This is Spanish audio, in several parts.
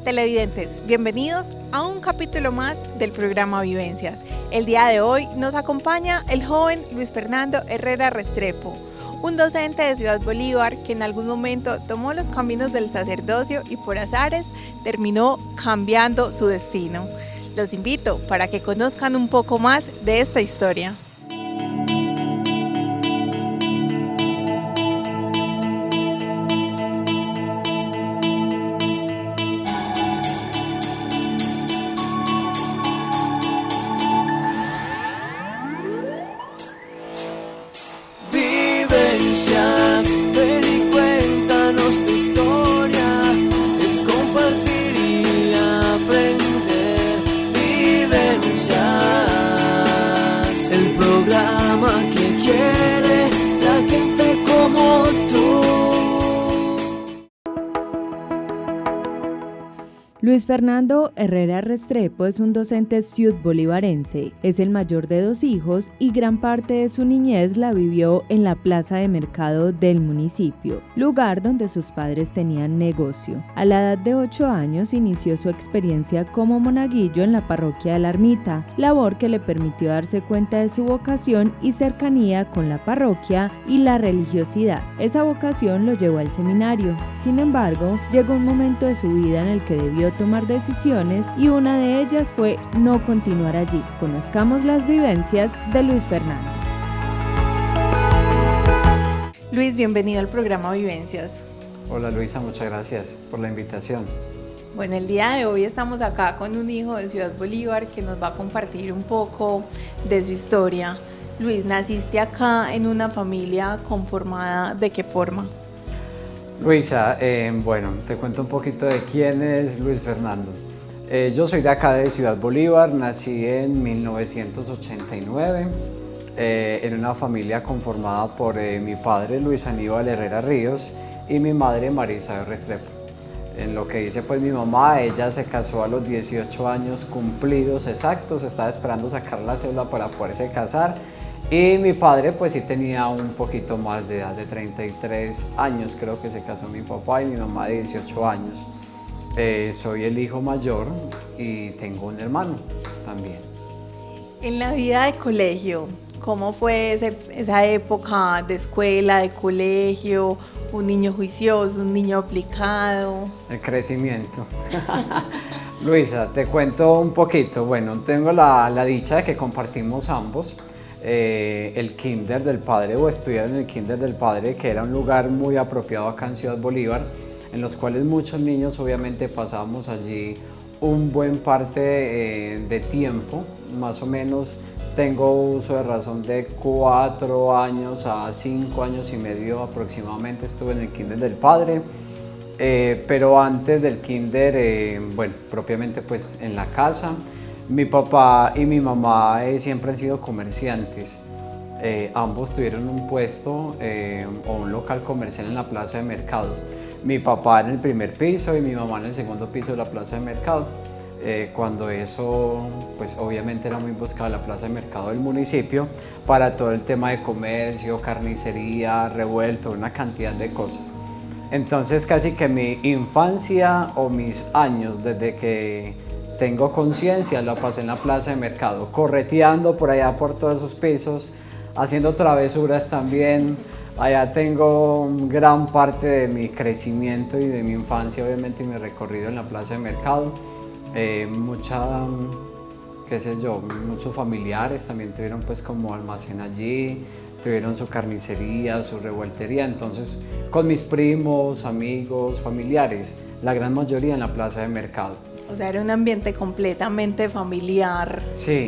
Televidentes, bienvenidos a un capítulo más del programa Vivencias. El día de hoy nos acompaña el joven Luis Fernando Herrera Restrepo, un docente de Ciudad Bolívar que en algún momento tomó los caminos del sacerdocio y por azares terminó cambiando su destino. Los invito para que conozcan un poco más de esta historia. Ven y cuéntanos tu historia, es compartir y aprender. Vivencias, el programa que quiere la gente como tú. Luis Fernando Herrera Restrepo es un docente ciudbolivarense, es el mayor de 2 hijos y gran parte de su niñez la vivió en la plaza de mercado del municipio, lugar donde sus padres tenían negocio. A la edad de 8 años inició su experiencia como monaguillo en la parroquia de la Ermita, labor que le permitió darse cuenta de su vocación y cercanía con la parroquia y la religiosidad. Esa vocación lo llevó al seminario. Sin embargo, llegó un momento de su vida en el que debió tomar decisiones y una de ellas fue no continuar allí. Conozcamos las vivencias de Luis Fernando. Luis, bienvenido al programa Vivencias. Hola Luisa, muchas gracias por la invitación. Bueno, el día de hoy estamos acá con un hijo de Ciudad Bolívar que nos va a compartir un poco de su historia. Luis, ¿naciste acá en una familia conformada de qué forma? Luisa, bueno, te cuento un poquito de quién es Luis Fernando. Yo soy de acá de Ciudad Bolívar, nací en 1989 en una familia conformada por mi padre Luis Aníbal Herrera Ríos y mi madre María Isabel Restrepo. En lo que dice pues mi mamá, ella se casó a los 18 años cumplidos exactos, estaba esperando sacar la cédula para poderse casar. Y mi padre pues sí tenía un poquito más de edad, de 33 años creo que se casó mi papá y mi mamá de 18 años. Soy el hijo mayor y tengo un hermano también. En la vida de colegio, ¿cómo fue esa época de escuela, de colegio? Un niño juicioso, un niño aplicado. El crecimiento. Luisa, te cuento un poquito. Bueno, tengo la dicha de que compartimos ambos. El kinder del padre o estudiar en el kinder del padre, que era un lugar muy apropiado acá en Ciudad Bolívar, en los cuales muchos niños obviamente pasábamos allí un buen parte de tiempo, más o menos tengo uso de razón de 4 años a 5 años y medio aproximadamente estuve en el kinder del padre, pero antes del kinder, bueno, propiamente pues en la casa. Mi papá y mi mamá siempre han sido comerciantes. Ambos tuvieron un puesto o un local comercial en la plaza de mercado. Mi papá en el primer piso y mi mamá en el segundo piso de la plaza de mercado. Cuando eso, pues obviamente era muy buscada la plaza de mercado del municipio para todo el tema de comercio, carnicería, revuelto, una cantidad de cosas. Entonces casi que mi infancia o mis años desde que tengo conciencia, la pasé en la plaza de mercado, correteando por allá por todos esos pisos, haciendo travesuras también. Allá tengo gran parte de mi crecimiento y de mi infancia, obviamente, y mi recorrido en la plaza de mercado. Qué sé yo, muchos familiares también tuvieron pues como almacén allí, tuvieron su carnicería, su revueltería, entonces con mis primos, amigos, familiares, la gran mayoría en la plaza de mercado. O sea, era un ambiente completamente familiar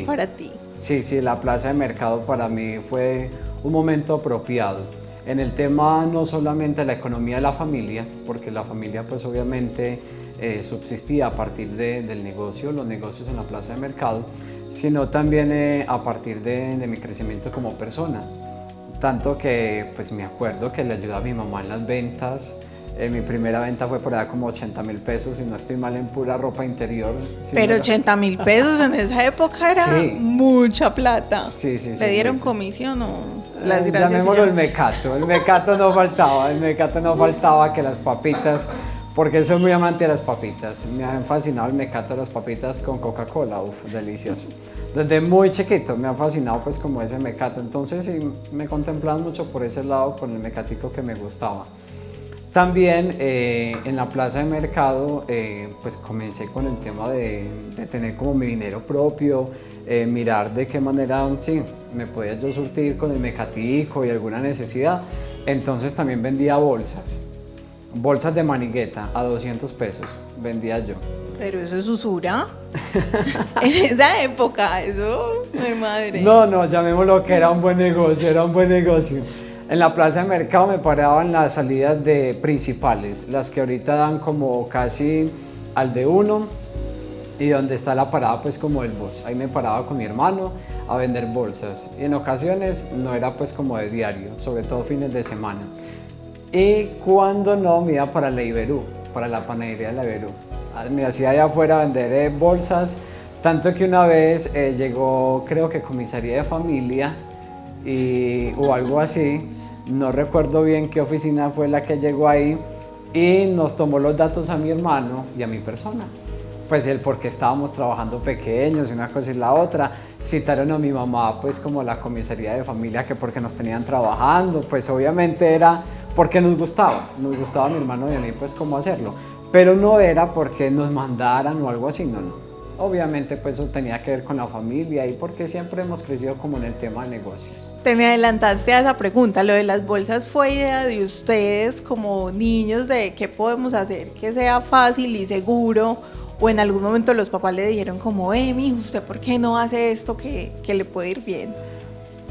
para ti. Sí, la plaza de mercado para mí fue un momento apropiado. En el tema no solamente de la economía de la familia, porque la familia pues obviamente subsistía a partir del negocio, los negocios en la plaza de mercado, sino también a partir de mi crecimiento como persona. Tanto que pues me acuerdo que le ayudaba a mi mamá en las ventas. Mi primera venta fue por allá como 80.000 pesos, si no estoy mal, en pura ropa interior. Pero 80.000 pesos en esa época era mucha plata. Sí. ¿Le dieron comisión o las gracias? Llamémoslo el mecato no faltaba, que las papitas porque soy muy amante de las papitas. Me han fascinado el mecato de las papitas con Coca-Cola, uff, delicioso. Desde muy chiquito me ha fascinado pues como ese mecato, entonces sí, me contemplaban mucho por ese lado con el mecatico que me gustaba. También en la plaza de mercado pues comencé con el tema de tener como mi dinero propio, mirar de qué manera sí, me podía yo surtir con el mecatico y alguna necesidad. Entonces también vendía bolsas de manigueta a 200 pesos, vendía yo. Pero eso es usura. En esa época, eso, mi madre. No, llamémoslo que era un buen negocio, era un buen negocio. En la plaza de mercado me paraba en las salidas de principales, las que ahorita dan como casi al de uno y donde está la parada pues como del bus. Ahí me paraba con mi hermano a vender bolsas y en ocasiones no era pues como de diario, sobre todo fines de semana. Y cuando no me iba para la Iberú, para la panadería de la Iberú. Me hacía allá afuera vender bolsas, tanto que una vez llegó creo que comisaría de familia o algo así, no recuerdo bien qué oficina fue la que llegó ahí y nos tomó los datos a mi hermano y a mi persona. Pues el porque estábamos trabajando pequeños y una cosa y la otra, citaron a mi mamá pues como la comisaría de familia que porque nos tenían trabajando, pues obviamente era porque nos gustaba a mi hermano y a mí pues cómo hacerlo, pero no era porque nos mandaran o algo así, no. Obviamente pues eso tenía que ver con la familia y porque siempre hemos crecido como en el tema de negocios. Te me adelantaste a esa pregunta, lo de las bolsas fue idea de ustedes como niños de qué podemos hacer que sea fácil y seguro, o en algún momento los papás le dijeron como, mijo, ¿usted por qué no hace esto que le puede ir bien?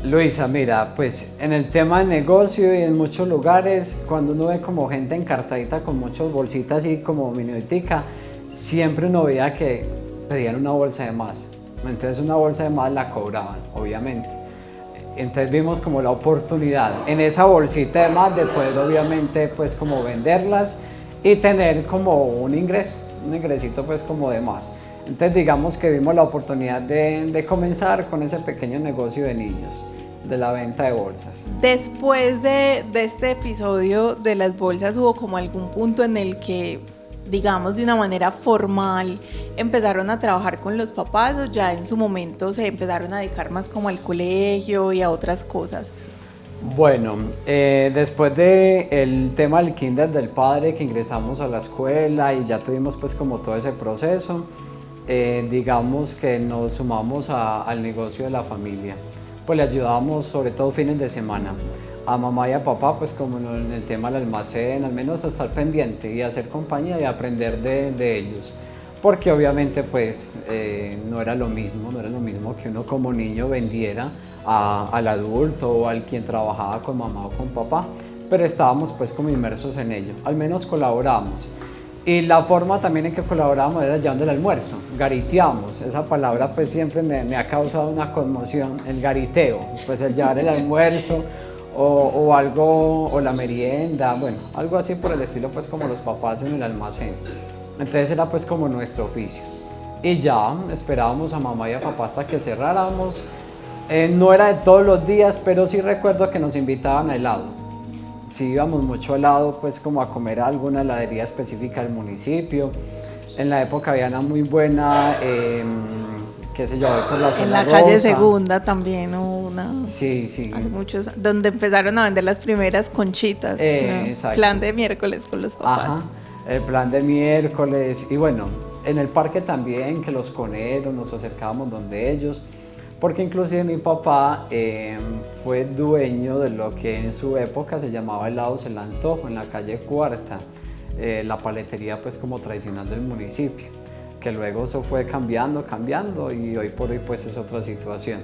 Luisa, mira, pues en el tema de negocio y en muchos lugares, cuando uno ve como gente encartadita con muchas bolsitas así como minutica, siempre uno veía que pedían una bolsa de más. Entonces una bolsa de más la cobraban, obviamente. Entonces vimos como la oportunidad en esa bolsita de más de poder obviamente pues como venderlas y tener como un ingresito pues como de más. Entonces digamos que vimos la oportunidad de comenzar con ese pequeño negocio de niños, de la venta de bolsas. Después de este episodio de las bolsas, ¿hubo como algún punto en el que, digamos de una manera formal, empezaron a trabajar con los papás o ya en su momento se empezaron a dedicar más como al colegio y a otras cosas? Bueno, después del tema del kinder del padre, que ingresamos a la escuela y ya tuvimos pues como todo ese proceso, digamos que nos sumamos al negocio de la familia. Pues le ayudábamos sobre todo fines de semana a mamá y a papá, pues como en el tema del almacén, al menos a estar pendiente y hacer compañía y aprender de ellos. Porque obviamente pues no era lo mismo que uno como niño vendiera al adulto o al quien trabajaba con mamá o con papá, pero estábamos pues como inmersos en ello, al menos colaborábamos. Y la forma también en que colaborábamos era llevando el almuerzo, gariteamos, esa palabra pues siempre me ha causado una conmoción, el gariteo, pues el llevar el almuerzo o algo, o la merienda, bueno, algo así por el estilo pues como los papás en el almacén. Entonces era pues como nuestro oficio. Y ya esperábamos a mamá y a papá hasta que cerráramos. No era de todos los días, pero sí recuerdo que nos invitaban a helado. Sí íbamos mucho helado, pues como a comer a alguna heladería específica del municipio. En la época había una muy buena, qué sé yo, por la zona en la rosa. calle Segunda también hubo una. Sí. Hace muchos, donde empezaron a vender las primeras conchitas. ¿No? Exacto. Plan de miércoles con los papás. Ajá, el plan de miércoles. Y bueno, en el parque también, que los coneros, nos acercábamos donde ellos. Porque inclusive mi papá fue dueño de lo que en su época se llamaba Helados El Antojo, en la calle Cuarta, la paletería pues como tradicional del municipio, que luego eso fue cambiando y hoy por hoy pues es otra situación.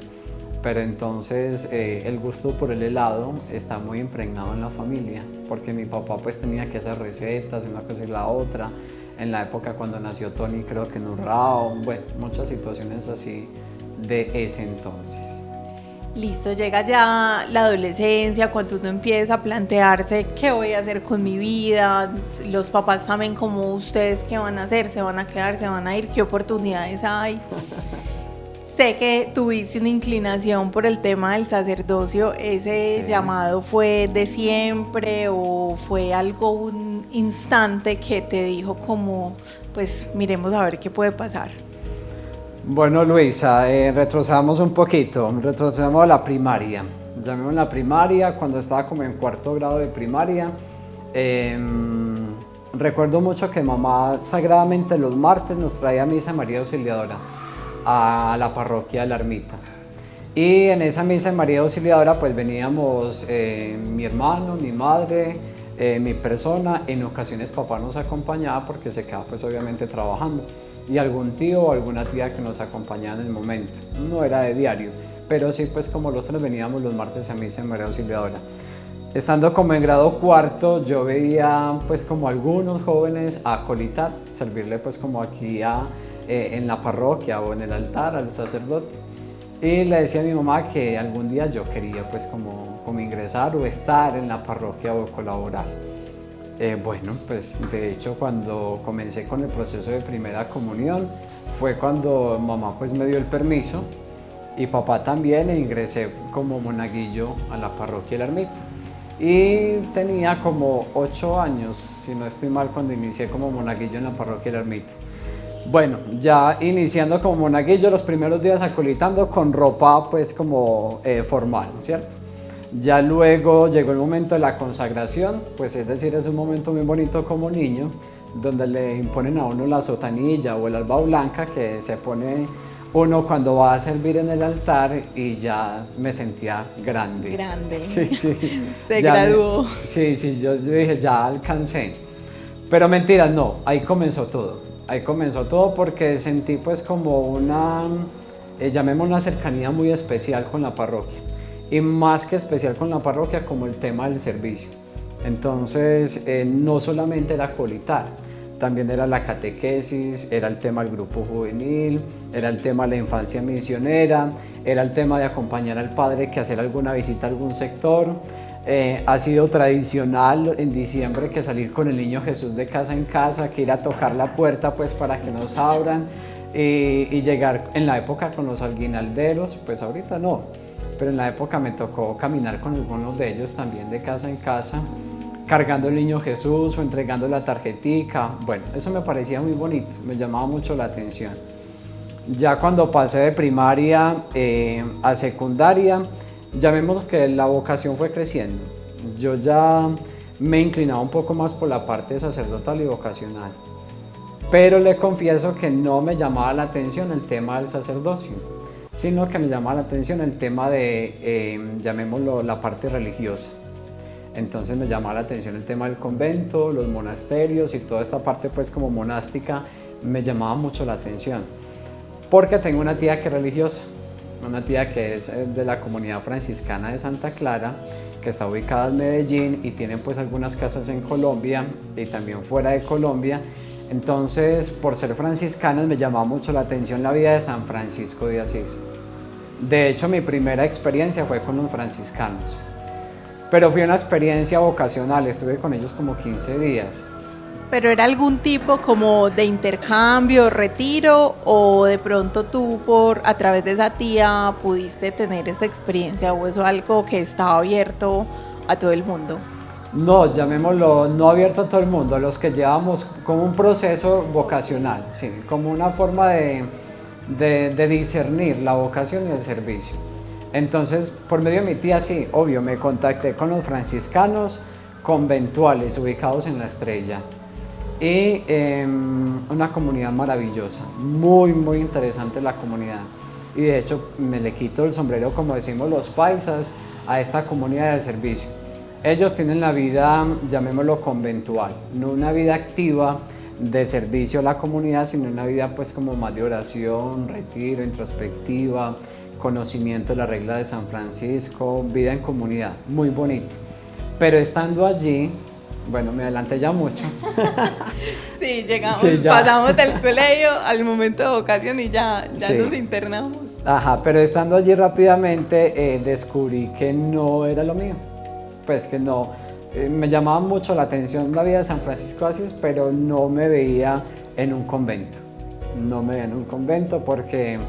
Pero entonces el gusto por el helado está muy impregnado en la familia, porque mi papá pues tenía que hacer recetas, una cosa y la otra, en la época cuando nació Tony creo que en Urrao, bueno, muchas situaciones así de ese entonces. Listo, llega ya la adolescencia, cuando uno empieza a plantearse qué voy a hacer con mi vida, los papás saben como ustedes qué van a hacer, se van a quedar, se van a ir, qué oportunidades hay. Sé que tuviste una inclinación por el tema del sacerdocio. ¿Ese Sí. llamado fue de siempre o fue algo, un instante que te dijo como, pues miremos a ver qué puede pasar? Bueno, Luisa, retrocedamos un poquito, retrocedamos a la primaria. Llamémosla la primaria, cuando estaba como en cuarto grado de primaria. Recuerdo mucho que mamá sagradamente los martes nos traía misa María Auxiliadora a la parroquia de la Ermita. Y en esa misa de María Auxiliadora pues veníamos mi hermano, mi madre, mi persona. En ocasiones papá nos acompañaba porque se quedaba pues obviamente trabajando, y algún tío o alguna tía que nos acompañaba en el momento. No era de diario, pero sí pues como los tres veníamos los martes a misa de María Auxiliadora. Estando como en grado cuarto, yo veía pues como algunos jóvenes acolitar, servirle pues como aquí en la parroquia o en el altar al sacerdote. Y le decía a mi mamá que algún día yo quería pues como ingresar o estar en la parroquia o colaborar. Bueno, pues de hecho cuando comencé con el proceso de primera comunión fue cuando mamá pues me dio el permiso y papá también, e ingresé como monaguillo a la parroquia de la Ermita. Y tenía como 8 años, si no estoy mal, cuando inicié como monaguillo en la parroquia de la Ermita. Bueno, ya iniciando como monaguillo, los primeros días acolitando con ropa pues como formal, ¿cierto? Ya luego llegó el momento de la consagración, pues es decir, es un momento muy bonito como niño, donde le imponen a uno la sotanilla o el alba blanca que se pone uno cuando va a servir en el altar, y ya me sentía grande. Grande. Sí, sí. Se Ya graduó. Sí, yo dije, ya alcancé. Pero mentira, no, ahí comenzó todo. Ahí comenzó todo porque sentí pues como llamémoslo una cercanía muy especial con la parroquia. Y más que especial con la parroquia, como el tema del servicio. Entonces, no solamente era acolitar, también era la catequesis, era el tema del grupo juvenil, era el tema de la infancia misionera, era el tema de acompañar al padre que hacer alguna visita a algún sector. Ha sido tradicional en diciembre que salir con el niño Jesús de casa en casa, que ir a tocar la puerta pues para que nos abran, y llegar en la época con los aguinalderos, pues ahorita no, pero en la época me tocó caminar con algunos de ellos también de casa en casa, cargando el niño Jesús o entregando la tarjetica. Bueno, eso me parecía muy bonito, me llamaba mucho la atención. Ya cuando pasé de primaria a secundaria, llamémoslo que la vocación fue creciendo. Yo ya me inclinaba un poco más por la parte sacerdotal y vocacional, pero le confieso que no me llamaba la atención el tema del sacerdocio, sino que me llamaba la atención el tema de, llamémoslo, la parte religiosa. Entonces me llamaba la atención el tema del convento, los monasterios y toda esta parte pues como monástica me llamaba mucho la atención, porque tengo una tía que es religiosa, una tía que es de la comunidad franciscana de Santa Clara, que está ubicada en Medellín y tiene pues algunas casas en Colombia y también fuera de Colombia. Entonces, por ser franciscanas me llamaba mucho la atención la vida de San Francisco de Asís. De hecho, mi primera experiencia fue con los franciscanos, pero fue una experiencia vocacional, estuve con ellos como 15 días. ¿Pero era algún tipo como de intercambio, retiro, o de pronto tú a través de esa tía pudiste tener esa experiencia, o eso algo que estaba abierto a todo el mundo? No, llamémoslo no abierto a todo el mundo, los que llevamos como un proceso vocacional, sí, como una forma de discernir la vocación y el servicio. Entonces, por medio de mi tía, sí, obvio, me contacté con los franciscanos conventuales ubicados en La Estrella, y una comunidad maravillosa, muy muy interesante la comunidad, y de hecho me le quito el sombrero, como decimos los paisas, a esta comunidad de servicio. Ellos tienen la vida, llamémoslo conventual, no una vida activa de servicio a la comunidad, sino una vida pues como más de oración, retiro, introspectiva, conocimiento de la regla de San Francisco, vida en comunidad, muy bonito. Pero estando allí, bueno, me adelanté ya mucho. Sí, llegamos, Sí, ya. pasamos del colegio al momento de vocación y ya Sí. nos internamos. Ajá, pero estando allí rápidamente descubrí que no era lo mío. Pues que no, me llamaba mucho la atención la vida de San Francisco de Asís, pero no me veía en un convento. No me veía en un convento porque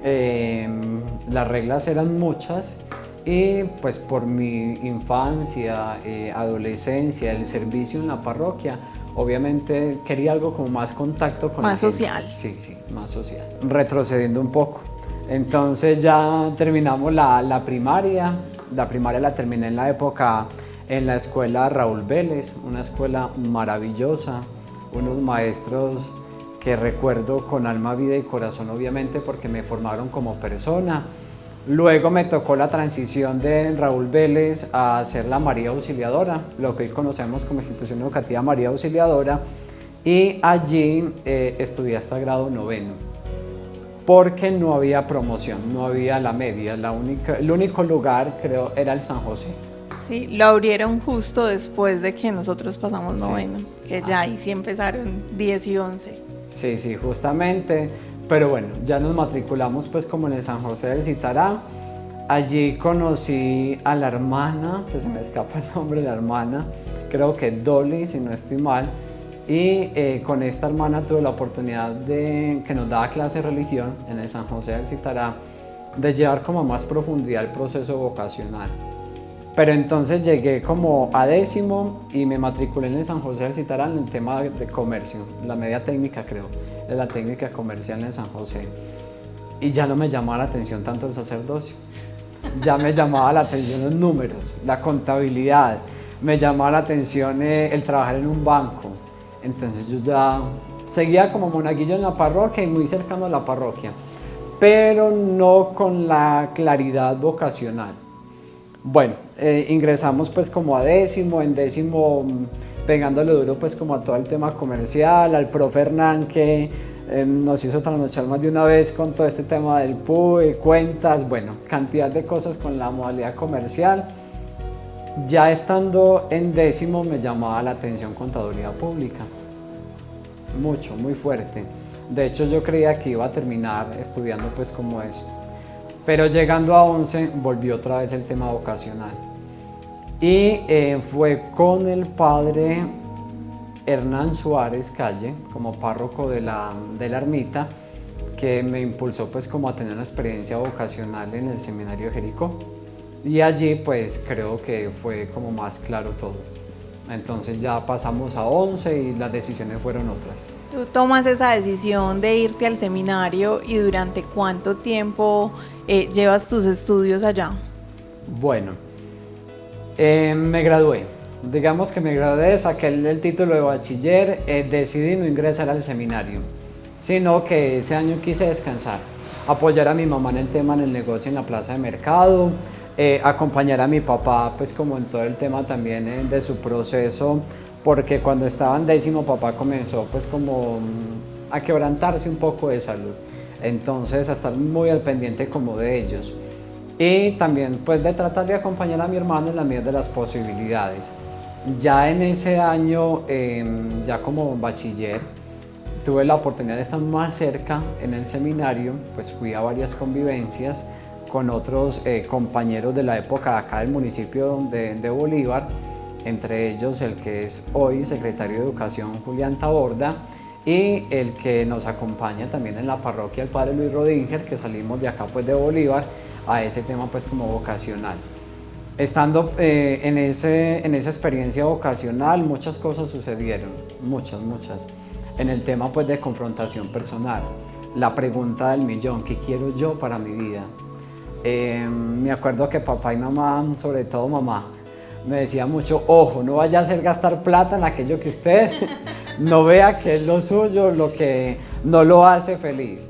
Las reglas eran muchas y pues por mi infancia, adolescencia, el servicio en la parroquia, obviamente quería algo como más contacto con más la social. gente. Sí, más social. Retrocediendo un poco. Entonces ya terminamos la primaria. La primaria la terminé en la época en la escuela Raúl Vélez, una escuela maravillosa, unos maestros que recuerdo con alma, vida y corazón, obviamente, porque me formaron como persona. Luego me tocó la transición de Raúl Vélez a ser la María Auxiliadora, lo que hoy conocemos como Institución Educativa María Auxiliadora, y allí estudié hasta grado 9, porque no había promoción, no había la media, el único lugar, creo, era el San José. Sí, lo abrieron justo después de que nosotros pasamos 9, que ya ahí sí empezaron 10 y 11. Sí, justamente, pero bueno, ya nos matriculamos pues como en el San José del Citará. Allí conocí a la hermana, pues se me escapa el nombre de la hermana, creo que Dolly, si no estoy mal, y con esta hermana tuve la oportunidad de, que nos daba clase de religión en el San José del Citará, de llevar como a más profundidad el proceso vocacional. Pero entonces llegué como a 10º y me matriculé en el San José del Citará en el tema de comercio, la media técnica creo, de la técnica comercial en el San José. Y ya no me llamaba la atención tanto el sacerdocio, ya me llamaba la atención los números, la contabilidad, me llamaba la atención el trabajar en un banco. Entonces yo ya seguía como monaguillo en la parroquia y muy cercano a la parroquia, pero no con la claridad vocacional. Bueno, ingresamos pues como a 10º, en 10º pegándole duro pues como a todo el tema comercial, al profe Hernán que nos hizo trasnochar más de una vez con todo este tema del PUE, cuentas, bueno, cantidad de cosas con la modalidad comercial. Ya estando en 10º me llamaba la atención contaduría pública, mucho, muy fuerte. De hecho yo creía que iba a terminar estudiando pues como eso. Pero llegando a 11 volvió otra vez el tema vocacional y fue con el padre Hernán Suárez Calle como párroco de la ermita que me impulsó pues como a tener una experiencia vocacional en el seminario de Jericó, y allí pues creo que fue como más claro todo. Entonces ya pasamos a 11 y las decisiones fueron otras. Tú tomas esa decisión de irte al seminario y ¿durante cuánto tiempo llevas tus estudios allá? Bueno, me gradué. Digamos que me gradué, saqué el título de bachiller, decidí no ingresar al seminario, sino que ese año quise descansar, apoyar a mi mamá en el tema en el negocio en la plaza de mercado, acompañar a mi papá pues como en todo el tema también de su proceso, porque cuando estaba en 10º papá comenzó pues como a quebrantarse un poco de salud, entonces a estar muy al pendiente como de ellos, y también pues de tratar de acompañar a mi hermano en la medida de las posibilidades. Ya en ese año, ya como bachiller, tuve la oportunidad de estar más cerca en el seminario, pues fui a varias convivencias con otros compañeros de la época acá del municipio de Bolívar, entre ellos el que es hoy secretario de Educación, Julián Taborda, y el que nos acompaña también en la parroquia, el padre Luis Rodinger, que salimos de acá pues de Bolívar a ese tema pues como vocacional. Estando en esa experiencia vocacional muchas cosas sucedieron, muchas, en el tema pues de confrontación personal, la pregunta del millón, ¿qué quiero yo para mi vida? Me acuerdo que papá y mamá, sobre todo mamá, me decía mucho, ojo, no vaya a hacer gastar plata en aquello que usted no vea que es lo suyo, lo que no lo hace feliz.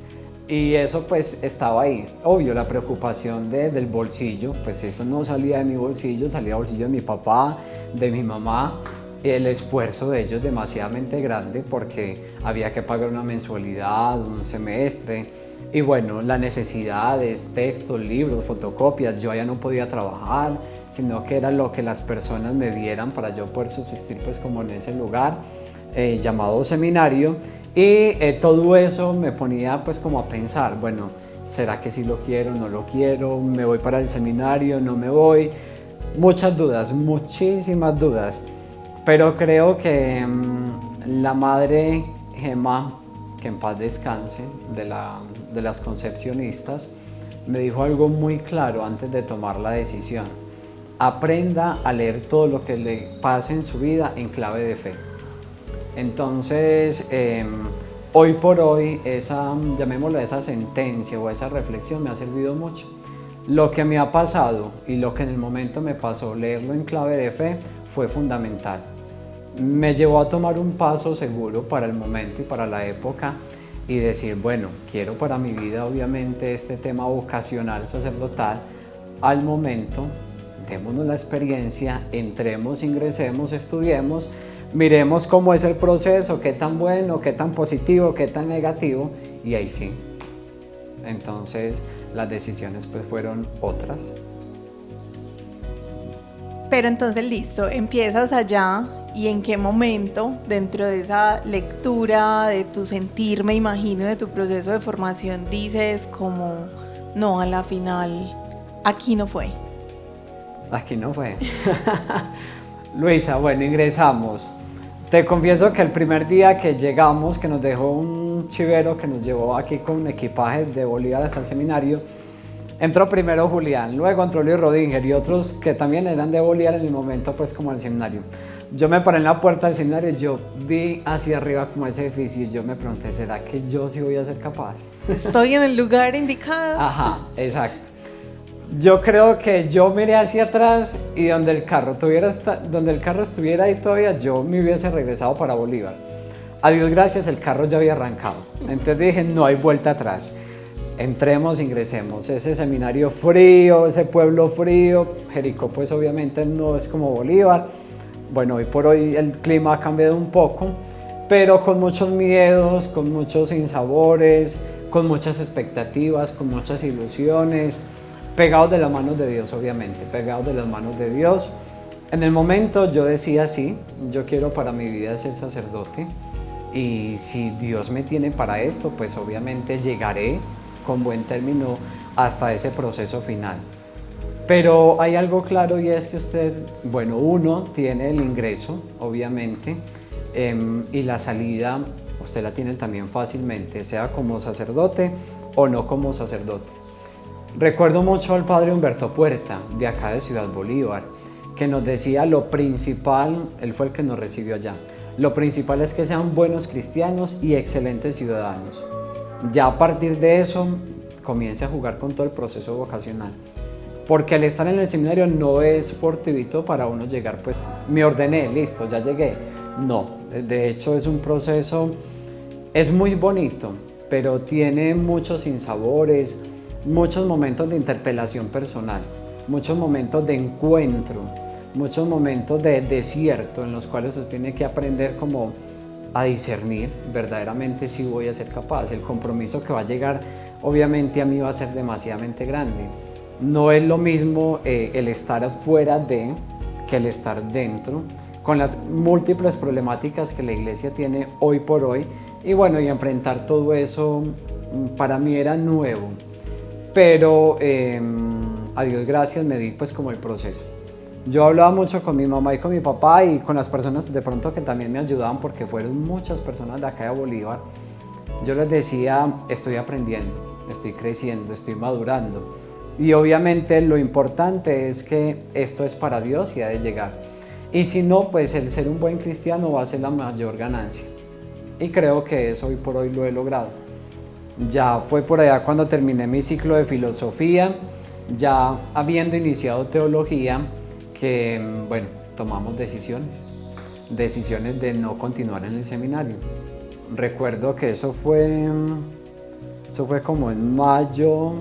Y eso pues estaba ahí, obvio, la preocupación del bolsillo, pues eso no salía de mi bolsillo, salía del bolsillo de mi papá, de mi mamá, el esfuerzo de ellos demasiadamente grande porque había que pagar una mensualidad, un semestre, y bueno, las necesidades, textos, libros, fotocopias, yo ya no podía trabajar, sino que era lo que las personas me dieran para yo poder subsistir pues como en ese lugar llamado seminario. Y todo eso me ponía pues como a pensar, bueno, ¿será que sí lo quiero, no lo quiero? ¿Me voy para el seminario, no me voy? Muchas dudas, muchísimas dudas, pero creo que la madre Gemma que en paz descanse, de las concepcionistas, me dijo algo muy claro antes de tomar la decisión: aprenda a leer todo lo que le pase en su vida en clave de fe. Entonces, hoy por hoy, llamémosla esa sentencia o esa reflexión me ha servido mucho. Lo que me ha pasado y lo que en el momento me pasó, leerlo en clave de fe, fue fundamental. Me llevó a tomar un paso seguro para el momento y para la época y decir, bueno, quiero para mi vida obviamente este tema vocacional sacerdotal. Al momento, démonos la experiencia, entremos, ingresemos, estudiemos, miremos cómo es el proceso, qué tan bueno, qué tan positivo, qué tan negativo, y ahí sí. Entonces las decisiones pues fueron otras. Pero entonces listo, empiezas allá, y en qué momento dentro de esa lectura, de tu sentir, me imagino, de tu proceso de formación, dices como, no, a la final, aquí no fue. Aquí no fue. Luisa, bueno, ingresamos. Te confieso que el primer día que llegamos, que nos dejó un chivero que nos llevó aquí con equipaje de Bolívar hasta el seminario, entró primero Julián, luego entró Luis Rodinger y otros que también eran de Bolívar en el momento, pues como al seminario. Yo me paré en la puerta del seminario y yo vi hacia arriba como ese edificio y yo me pregunté, ¿será que yo sí voy a ser capaz? Estoy en el lugar indicado. Ajá, exacto. Yo creo que yo miré hacia atrás y donde el carro estuviera ahí todavía, yo me hubiese regresado para Bolívar. A Dios gracias, el carro ya había arrancado. Entonces dije, no hay vuelta atrás. Entremos, ingresemos. Ese seminario frío, ese pueblo frío. Jericó pues obviamente no es como Bolívar. Bueno, hoy por hoy el clima ha cambiado un poco, pero con muchos miedos, con muchos sinsabores, con muchas expectativas, con muchas ilusiones. Pegados de las manos de Dios, obviamente, pegados de las manos de Dios. En el momento yo decía, sí, yo quiero para mi vida ser sacerdote y si Dios me tiene para esto, pues obviamente llegaré con buen término hasta ese proceso final. Pero hay algo claro y es que usted, bueno, uno tiene el ingreso, obviamente, y la salida usted la tiene también fácilmente, sea como sacerdote o no como sacerdote. Recuerdo mucho al padre Humberto Puerta, de acá de Ciudad Bolívar, que nos decía lo principal, él fue el que nos recibió allá, lo principal es que sean buenos cristianos y excelentes ciudadanos. Ya a partir de eso, comience a jugar con todo el proceso vocacional. Porque al estar en el seminario no es fortuito para uno llegar, pues me ordené, listo, ya llegué. No, de hecho es un proceso, es muy bonito, pero tiene muchos sinsabores, muchos momentos de interpelación personal, muchos momentos de encuentro, muchos momentos de desierto en los cuales usted tiene que aprender como a discernir verdaderamente si voy a ser capaz. El compromiso que va a llegar obviamente a mí va a ser demasiadamente grande. No es lo mismo el estar fuera de que el estar dentro, con las múltiples problemáticas que la iglesia tiene hoy por hoy. Y bueno, y enfrentar todo eso para mí era nuevo. Pero a Dios gracias me di pues como el proceso. Yo hablaba mucho con mi mamá y con mi papá y con las personas de pronto que también me ayudaban porque fueron muchas personas de acá de Bolívar. Yo les decía, estoy aprendiendo, estoy creciendo, estoy madurando. Y obviamente lo importante es que esto es para Dios y ha de llegar. Y si no, pues el ser un buen cristiano va a ser la mayor ganancia. Y creo que eso hoy por hoy lo he logrado. Ya fue por allá cuando terminé mi ciclo de filosofía, ya habiendo iniciado teología, que bueno, tomamos decisiones de no continuar en el seminario. Recuerdo que eso fue como en mayo,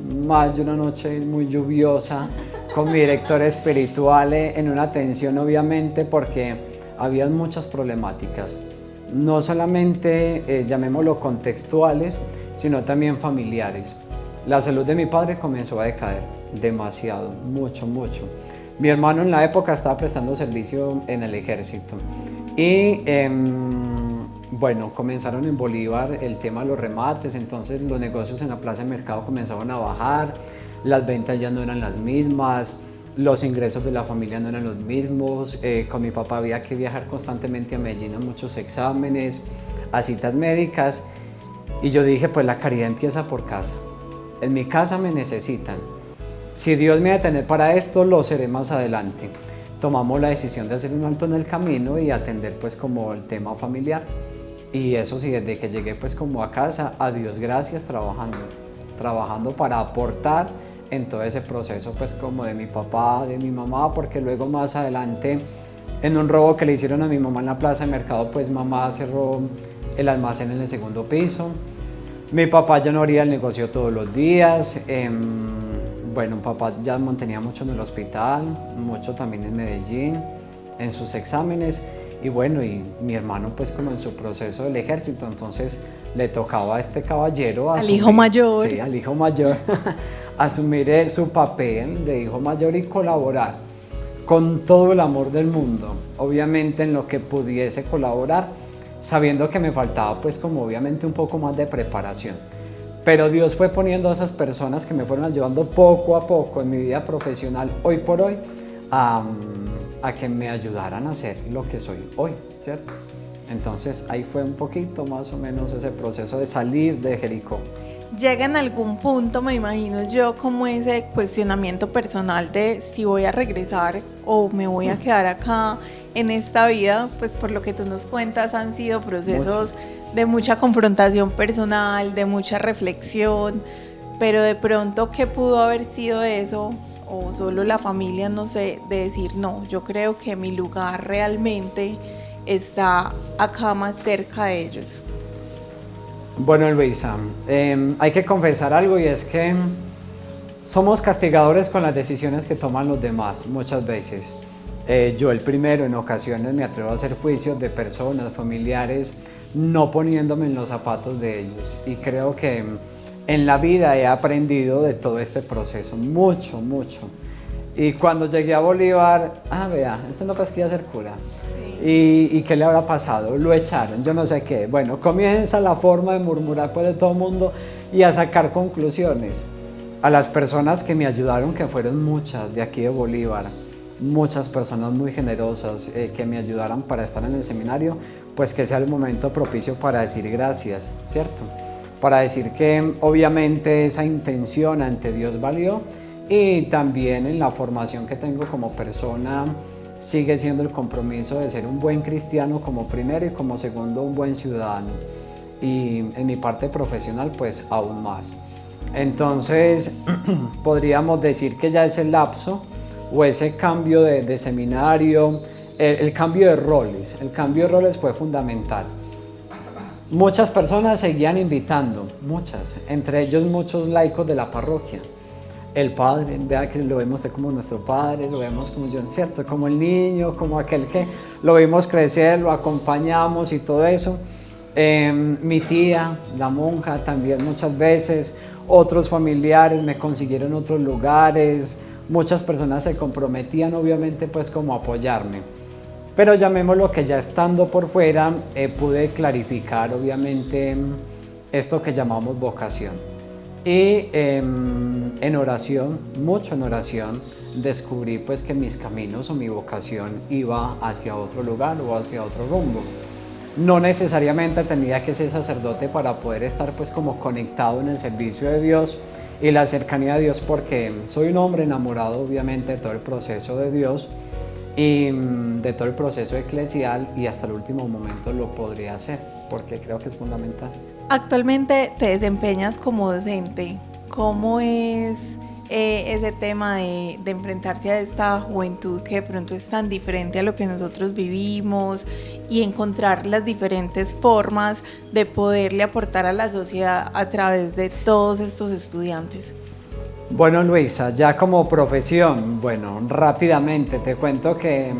una noche muy lluviosa, con mi director espiritual en una tensión obviamente porque había muchas problemáticas, no solamente llamémoslo contextuales, sino también familiares. La salud de mi padre comenzó a decaer demasiado, mucho. Mi hermano en la época estaba prestando servicio en el ejército y bueno, comenzaron en Bolívar el tema de los remates, entonces los negocios en la plaza de mercado comenzaban a bajar, las ventas ya no eran las mismas, los ingresos de la familia no eran los mismos, con mi papá había que viajar constantemente a Medellín a muchos exámenes, a citas médicas Y yo dije, pues la caridad empieza por casa. En mi casa me necesitan. Si Dios me va a tener para esto, lo seré más adelante. Tomamos la decisión de hacer un alto en el camino y atender pues como el tema familiar. Y eso sí, desde que llegué pues como a casa, a Dios gracias, trabajando para aportar en todo ese proceso pues como de mi papá, de mi mamá, porque luego más adelante en un robo que le hicieron a mi mamá en la plaza de mercado, pues mamá cerró el almacén en el segundo piso. Mi papá ya no abría el negocio todos los días. Bueno, papá ya mantenía mucho en el hospital, mucho también en Medellín, en sus exámenes. Y bueno, y mi hermano pues como en su proceso del ejército, entonces le tocaba a este caballero al hijo mayor. Sí, al hijo mayor, asumir su papel de hijo mayor y colaborar con todo el amor del mundo, obviamente en lo que pudiese colaborar, sabiendo que me faltaba pues como obviamente un poco más de preparación. Pero Dios fue poniendo a esas personas que me fueron ayudando poco a poco en mi vida profesional, hoy por hoy, a que me ayudaran a ser lo que soy hoy, ¿cierto? Entonces ahí fue un poquito más o menos ese proceso de salir de Jericó. Llega en algún punto, me imagino yo, como ese cuestionamiento personal de si voy a regresar o me voy a quedar acá en esta vida, pues por lo que tú nos cuentas han sido procesos de mucha confrontación personal, de mucha reflexión, pero de pronto, ¿qué pudo haber sido eso? O solo la familia, no sé, de decir, no, yo creo que mi lugar realmente está acá más cerca de ellos. Bueno, Luisa, hay que confesar algo y es que somos castigadores con las decisiones que toman los demás muchas veces. Yo el primero, en ocasiones me atrevo a hacer juicios de personas, familiares, no poniéndome en los zapatos de ellos. Y creo que en la vida he aprendido de todo este proceso, mucho, mucho. Y cuando llegué a Bolívar, vea, este no quería ser cura. ¿Y qué le habrá pasado? Lo echaron, yo no sé qué. Bueno, comienza la forma de murmurar pues de todo el mundo y a sacar conclusiones. A las personas que me ayudaron, que fueron muchas de aquí de Bolívar, muchas personas muy generosas que me ayudaran para estar en el seminario, pues que sea el momento propicio para decir gracias, ¿cierto? Para decir que obviamente esa intención ante Dios valió y también en la formación que tengo como persona sigue siendo el compromiso de ser un buen cristiano como primero y como segundo un buen ciudadano, y en mi parte profesional pues aún más. Entonces podríamos decir que ya ese lapso o ese cambio de seminario, el cambio de roles, fue fundamental. Muchas personas seguían invitando, muchas, entre ellos muchos laicos de la parroquia. El padre, vea que lo vemos como nuestro padre, lo vemos como yo, ¿cierto? Como el niño, como aquel que lo vimos crecer, lo acompañamos y todo eso. Mi tía, la monja, también muchas veces, otros familiares me consiguieron otros lugares, muchas personas se comprometían obviamente pues como a apoyarme. Pero llamémoslo que ya estando por fuera pude clarificar obviamente esto que llamamos vocación. Y en oración, mucho en oración, descubrí pues que mis caminos o mi vocación iba hacia otro lugar o hacia otro rumbo. No necesariamente tenía que ser sacerdote para poder estar pues como conectado en el servicio de Dios y la cercanía de Dios, porque soy un hombre enamorado obviamente de todo el proceso de Dios y de todo el proceso eclesial, y hasta el último momento lo podría hacer porque creo que es fundamental. Actualmente te desempeñas como docente. ¿Cómo es ese tema de enfrentarse a esta juventud que de pronto es tan diferente a lo que nosotros vivimos y encontrar las diferentes formas de poderle aportar a la sociedad a través de todos estos estudiantes? Bueno, Luisa, ya como profesión, bueno, rápidamente te cuento que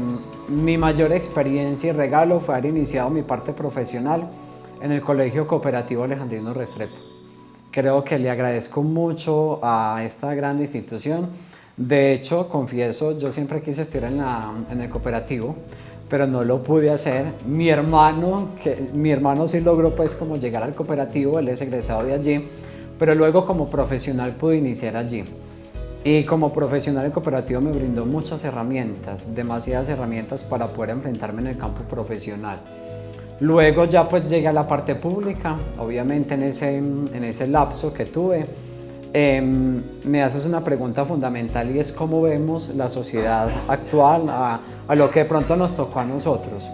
mi mayor experiencia y regalo fue haber iniciado mi parte profesional en el Colegio Cooperativo Alejandrino Restrepo. Creo que le agradezco mucho a esta gran institución. De hecho, confieso, yo siempre quise estudiar en el cooperativo, pero no lo pude hacer. Mi hermano sí logró pues como llegar al cooperativo, él es egresado de allí, pero luego como profesional pude iniciar allí. Y como profesional el cooperativo me brindó muchas herramientas, demasiadas herramientas para poder enfrentarme en el campo profesional. Luego ya pues llegué a la parte pública, obviamente en ese lapso que tuve, me haces una pregunta fundamental y es cómo vemos la sociedad actual a lo que de pronto nos tocó a nosotros.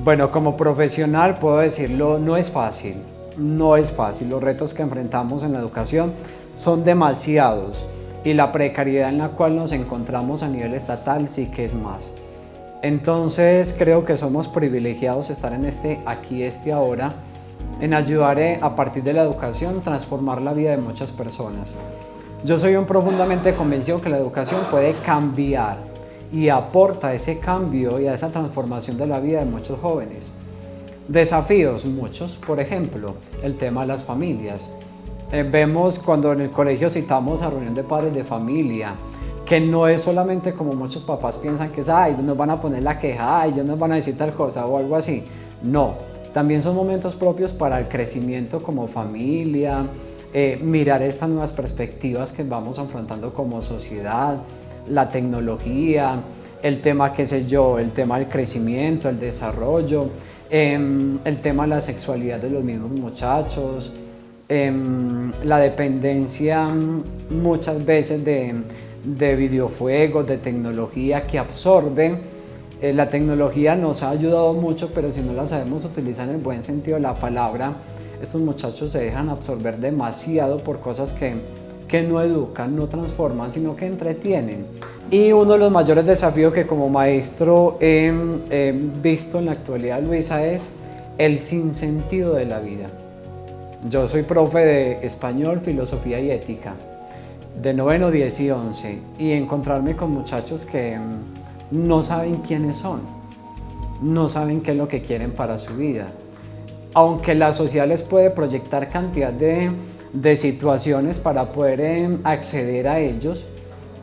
Bueno, como profesional puedo decirlo, no es fácil, los retos que enfrentamos en la educación son demasiados y la precariedad en la cual nos encontramos a nivel estatal sí que es más. Entonces creo que somos privilegiados estar en aquí, ahora, en ayudar a partir de la educación a transformar la vida de muchas personas. Yo soy profundamente convencido que la educación puede cambiar y aporta ese cambio y a esa transformación de la vida de muchos jóvenes. Desafíos, muchos, por ejemplo, el tema de las familias. Vemos cuando en el colegio citamos a reunión de padres de familia, que no es solamente como muchos papás piensan que es, ay, nos van a poner la queja, ay, ya nos van a decir tal cosa o algo así. No, también son momentos propios para el crecimiento como familia, mirar estas nuevas perspectivas que vamos afrontando como sociedad, la tecnología, el tema, qué sé yo, el tema del crecimiento, el desarrollo, el tema de la sexualidad de los mismos muchachos, la dependencia muchas veces de videojuegos, de tecnología que absorben. La tecnología nos ha ayudado mucho, pero si no la sabemos utilizar en el buen sentido de la palabra, estos muchachos se dejan absorber demasiado por cosas que no educan, no transforman, sino que entretienen. Y uno de los mayores desafíos que como maestro he visto en la actualidad, Luisa, es el sinsentido de la vida. Yo soy profe de español, filosofía y ética, de 9º, 10 y 11, y encontrarme con muchachos que no saben quiénes son, no saben qué es lo que quieren para su vida. Aunque la sociedad les puede proyectar cantidad de situaciones para poder acceder a ellos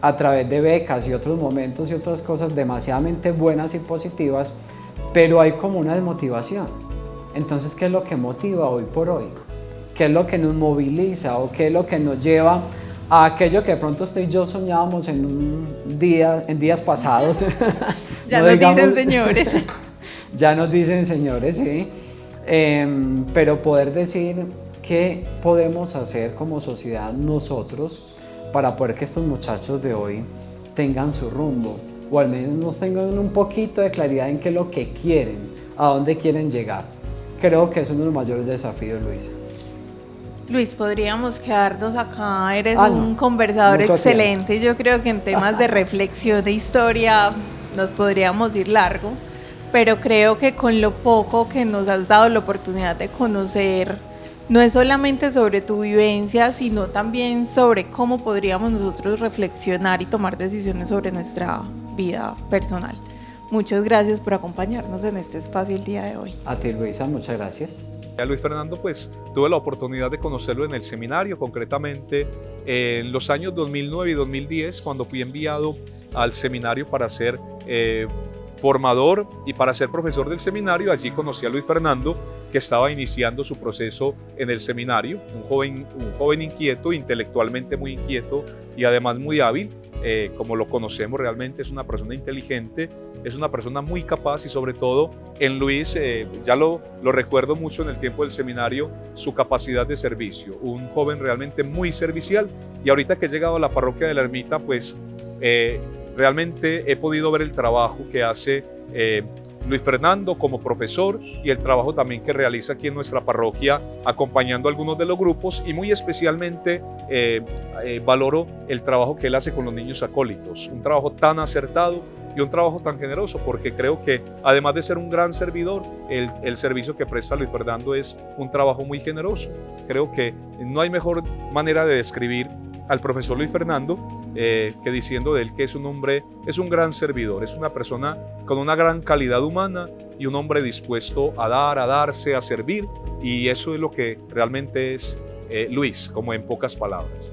a través de becas y otros momentos y otras cosas demasiadamente buenas y positivas, pero hay como una desmotivación. Entonces, ¿qué es lo que motiva hoy por hoy? ¿Qué es lo que nos moviliza o qué es lo que nos lleva a aquello que de pronto usted y yo soñábamos en días pasados? Ya nos dicen señores. Ya nos dicen señores, sí. Pero poder decir qué podemos hacer como sociedad nosotros para poder que estos muchachos de hoy tengan su rumbo o al menos tengan un poquito de claridad en qué es lo que quieren, a dónde quieren llegar. Creo que es uno de los mayores desafíos, Luisa. Luis, podríamos quedarnos acá, eres un conversador excelente. Yo creo que en temas de reflexión de historia nos podríamos ir largo, pero creo que con lo poco que nos has dado la oportunidad de conocer, no es solamente sobre tu vivencia, sino también sobre cómo podríamos nosotros reflexionar y tomar decisiones sobre nuestra vida personal. Muchas gracias por acompañarnos en este espacio el día de hoy. A ti, Luisa, muchas gracias. A Luis Fernando, pues tuve la oportunidad de conocerlo en el seminario, concretamente en los años 2009 y 2010, cuando fui enviado al seminario para ser formador y para ser profesor del seminario. Allí conocí a Luis Fernando, que estaba iniciando su proceso en el seminario, un joven inquieto, intelectualmente muy inquieto y además muy hábil. Como lo conocemos, realmente es una persona inteligente, es una persona muy capaz y sobre todo en Luis, ya lo recuerdo mucho en el tiempo del seminario, su capacidad de servicio, un joven realmente muy servicial. Y ahorita que he llegado a la parroquia de la Ermita, pues realmente he podido ver el trabajo que hace Luis Fernando como profesor y el trabajo también que realiza aquí en nuestra parroquia acompañando a algunos de los grupos, y muy especialmente valoro el trabajo que él hace con los niños acólitos, un trabajo tan acertado y un trabajo tan generoso, porque creo que además de ser un gran servidor, el servicio que presta Luis Fernando es un trabajo muy generoso. Creo que no hay mejor manera de describir al profesor Luis Fernando que diciendo de él que es un hombre, es un gran servidor, es una persona con una gran calidad humana y un hombre dispuesto a dar, a darse, a servir, y eso es lo que realmente es Luis, como en pocas palabras.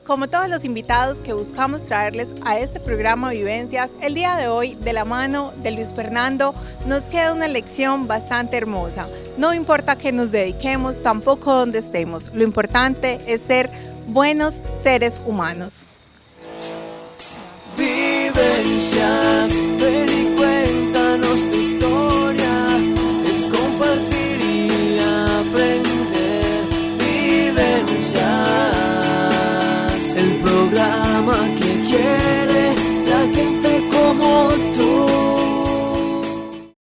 Como todos los invitados que buscamos traerles a este programa Vivencias, el día de hoy, de la mano de Luis Fernando, nos queda una lección bastante hermosa. No importa que nos dediquemos, tampoco donde estemos, lo importante es ser buenos seres humanos. Vivencias.